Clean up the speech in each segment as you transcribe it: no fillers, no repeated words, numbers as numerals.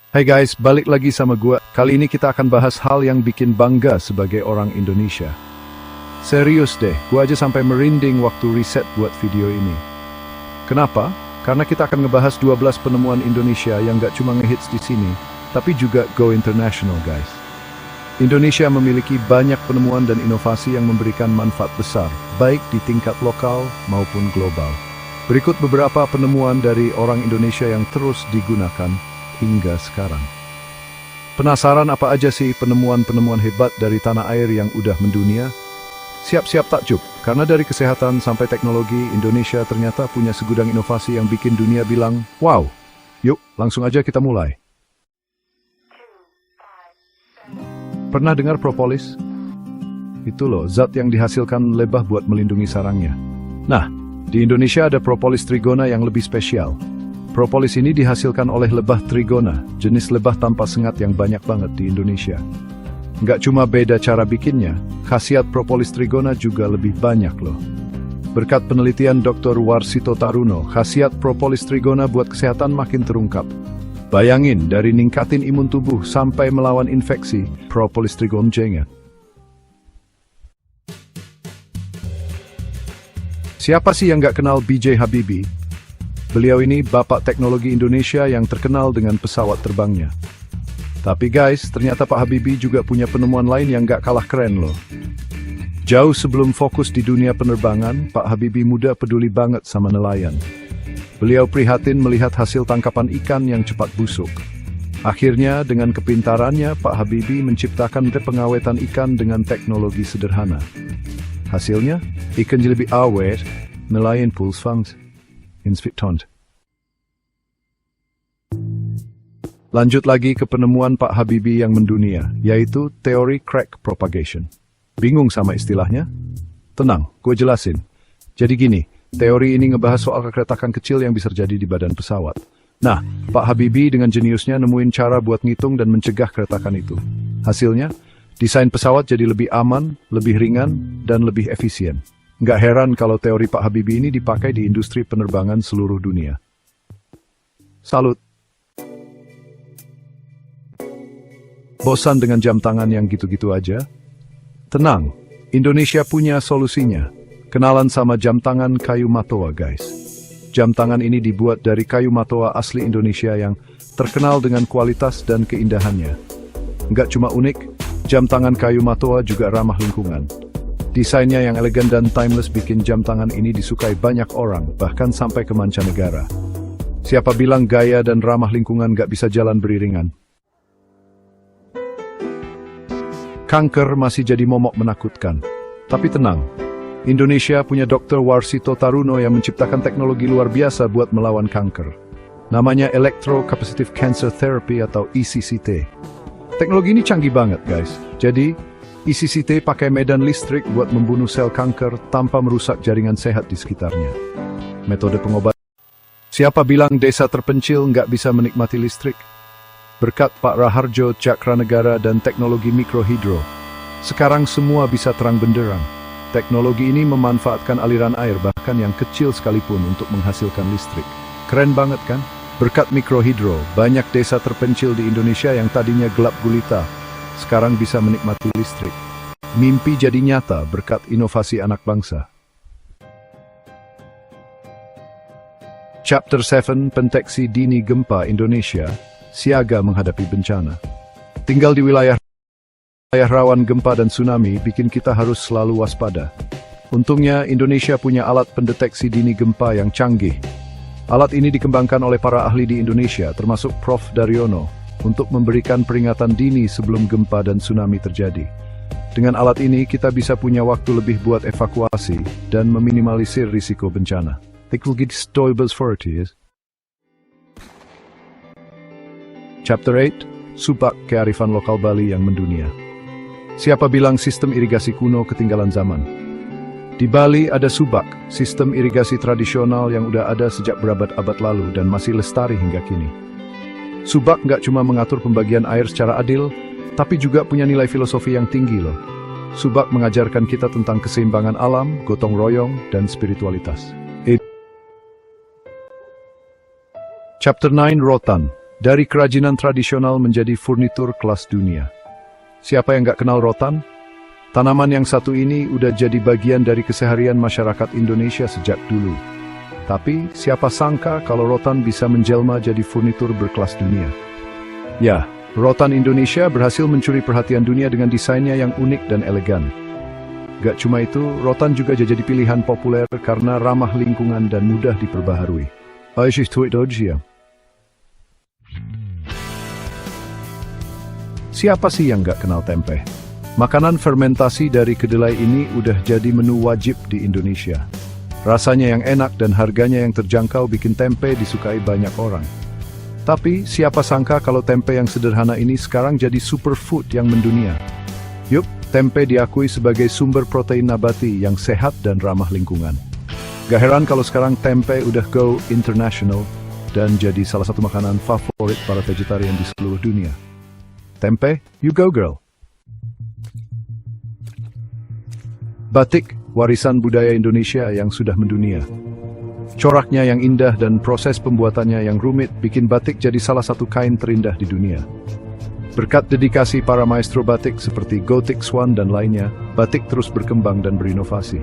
Hai guys, balik lagi sama gua. Kali ini kita akan bahas hal yang bikin bangga sebagai orang Indonesia. Serius deh, gua aja sampai merinding waktu riset buat video ini. Kenapa? Karena kita akan ngebahas 12 penemuan Indonesia yang gak cuma ngehits di sini, tapi juga go international guys. Indonesia memiliki banyak penemuan dan inovasi yang memberikan manfaat besar, baik di tingkat lokal maupun global. Berikut beberapa penemuan dari orang Indonesia yang terus digunakan hingga sekarang. Penasaran apa aja sih penemuan-penemuan hebat dari tanah air yang udah mendunia? Siap-siap takjub, karena dari kesehatan sampai teknologi, Indonesia ternyata punya segudang inovasi yang bikin dunia bilang, wow! Yuk, langsung aja kita mulai. Pernah dengar propolis? Itu loh, zat yang dihasilkan lebah buat melindungi sarangnya. Nah, di Indonesia ada propolis trigona yang lebih spesial. Propolis ini dihasilkan oleh lebah trigona, jenis lebah tanpa sengat yang banyak banget di Indonesia. Nggak cuma beda cara bikinnya, khasiat propolis trigona juga lebih banyak loh. Berkat penelitian Dr. Warsito Taruno, khasiat propolis trigona buat kesehatan makin terungkap. Bayangin, dari ningkatin imun tubuh sampai melawan infeksi, propolis trigona jengat. Siapa sih yang nggak kenal B.J. Habibie? Beliau ini bapak teknologi Indonesia yang terkenal dengan pesawat terbangnya. Tapi guys, ternyata Pak Habibie juga punya penemuan lain yang gak kalah keren loh. Jauh sebelum fokus di dunia penerbangan, Pak Habibie muda peduli banget sama nelayan. Beliau prihatin melihat hasil tangkapan ikan yang cepat busuk. Akhirnya, dengan kepintarannya, Pak Habibie menciptakan pengawetan ikan dengan teknologi sederhana. Hasilnya, ikan jadi lebih awet, nelayan pools fangs. Lanjut lagi ke penemuan Pak Habibie yang mendunia, yaitu teori crack propagation. Bingung sama istilahnya? Tenang, gue jelasin. Jadi gini, teori ini ngebahas soal keretakan kecil yang bisa terjadi di badan pesawat. Nah, Pak Habibie dengan jeniusnya nemuin cara buat ngitung dan mencegah keretakan itu. Hasilnya, desain pesawat jadi lebih aman, lebih ringan, dan lebih efisien. Nggak heran kalau teori Pak Habibie ini dipakai di industri penerbangan seluruh dunia. Salut! Bosan dengan jam tangan yang gitu-gitu aja? Tenang, Indonesia punya solusinya. Kenalan sama jam tangan kayu matoa guys. Jam tangan ini dibuat dari kayu matoa asli Indonesia yang terkenal dengan kualitas dan keindahannya. Nggak cuma unik, jam tangan kayu matoa juga ramah lingkungan. Desainnya yang elegan dan timeless bikin jam tangan ini disukai banyak orang, bahkan sampai ke mancanegara. Siapa bilang gaya dan ramah lingkungan gak bisa jalan beriringan? Kanker masih jadi momok menakutkan. Tapi tenang, Indonesia punya Dr. Warsito Taruno yang menciptakan teknologi luar biasa buat melawan kanker. Namanya Electrocapacitive Cancer Therapy atau ECCT. Teknologi ini canggih banget guys. Jadi, ECCT pakai medan listrik buat membunuh sel kanker tanpa merusak jaringan sehat di sekitarnya. Metode pengobatan. Siapa bilang desa terpencil nggak bisa menikmati listrik? Berkat Pak Raharjo Cakranegara dan teknologi mikrohidro, sekarang semua bisa terang benderang. Teknologi ini memanfaatkan aliran air bahkan yang kecil sekalipun untuk menghasilkan listrik. Keren banget kan? Berkat mikrohidro, banyak desa terpencil di Indonesia yang tadinya gelap gulita, sekarang bisa menikmati listrik. Mimpi jadi nyata berkat inovasi anak bangsa. Chapter 7, Pendeteksi Dini Gempa Indonesia, siaga menghadapi bencana. Tinggal di wilayah rawan gempa dan tsunami bikin kita harus selalu waspada. Untungnya Indonesia punya alat pendeteksi dini gempa yang canggih. Alat ini dikembangkan oleh para ahli di Indonesia, termasuk Prof. Daryono, untuk memberikan peringatan dini sebelum gempa dan tsunami terjadi. Dengan alat ini, kita bisa punya waktu lebih buat evakuasi dan meminimalisir risiko bencana. Chapter 8, Subak Kearifan Lokal Bali yang mendunia. Siapa bilang sistem irigasi kuno ketinggalan zaman? Di Bali ada subak, sistem irigasi tradisional yang udah ada sejak berabad-abad lalu dan masih lestari hingga kini. Subak nggak cuma mengatur pembagian air secara adil, tapi juga punya nilai filosofi yang tinggi loh. Subak mengajarkan kita tentang keseimbangan alam, gotong royong, dan spiritualitas. Chapter 9, Rotan, Dari kerajinan tradisional menjadi furnitur kelas dunia. Siapa yang nggak kenal rotan? Tanaman yang satu ini udah jadi bagian dari keseharian masyarakat Indonesia sejak dulu. Tapi, siapa sangka kalau rotan bisa menjelma jadi furnitur berkelas dunia? Ya, rotan Indonesia berhasil mencuri perhatian dunia dengan desainnya yang unik dan elegan. Gak cuma itu, rotan juga jadi pilihan populer karena ramah lingkungan dan mudah diperbaharui. Siapa sih yang gak kenal tempe? Makanan fermentasi dari kedelai ini udah jadi menu wajib di Indonesia. Rasanya yang enak dan harganya yang terjangkau bikin tempe disukai banyak orang. Tapi, siapa sangka kalau tempe yang sederhana ini sekarang jadi superfood yang mendunia. Yup, tempe diakui sebagai sumber protein nabati yang sehat dan ramah lingkungan. Gak heran kalau sekarang tempe udah go international dan jadi salah satu makanan favorit para vegetarian di seluruh dunia. Tempe, you go girl! Batik, warisan budaya Indonesia yang sudah mendunia. Coraknya yang indah dan proses pembuatannya yang rumit bikin batik jadi salah satu kain terindah di dunia. Berkat dedikasi para maestro batik seperti Gothic Swan dan lainnya, batik terus berkembang dan berinovasi.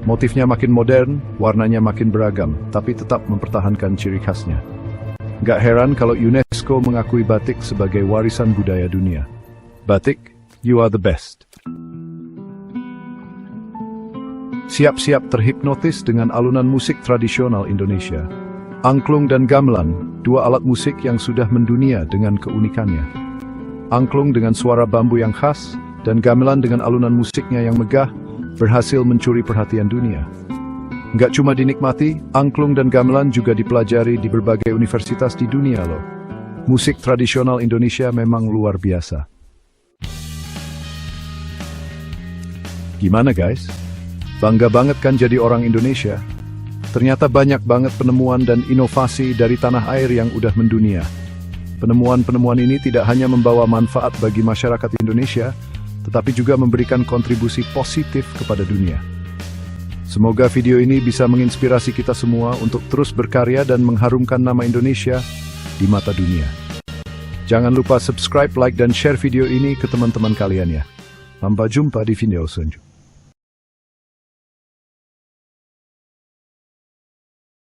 Motifnya makin modern, warnanya makin beragam, tapi tetap mempertahankan ciri khasnya. Gak heran kalau UNESCO mengakui batik sebagai warisan budaya dunia. Batik, you are the best. Siap-siap terhipnotis dengan alunan musik tradisional Indonesia. Angklung dan gamelan, dua alat musik yang sudah mendunia dengan keunikannya. Angklung dengan suara bambu yang khas, dan gamelan dengan alunan musiknya yang megah, berhasil mencuri perhatian dunia. Nggak cuma dinikmati, angklung dan gamelan juga dipelajari di berbagai universitas di dunia loh. Musik tradisional Indonesia memang luar biasa. Gimana guys? Bangga banget kan jadi orang Indonesia? Ternyata banyak banget penemuan dan inovasi dari tanah air yang udah mendunia. Penemuan-penemuan ini tidak hanya membawa manfaat bagi masyarakat Indonesia, tetapi juga memberikan kontribusi positif kepada dunia. Semoga video ini bisa menginspirasi kita semua untuk terus berkarya dan mengharumkan nama Indonesia di mata dunia. Jangan lupa subscribe, like, dan share video ini ke teman-teman kalian ya. Sampai jumpa di video selanjutnya.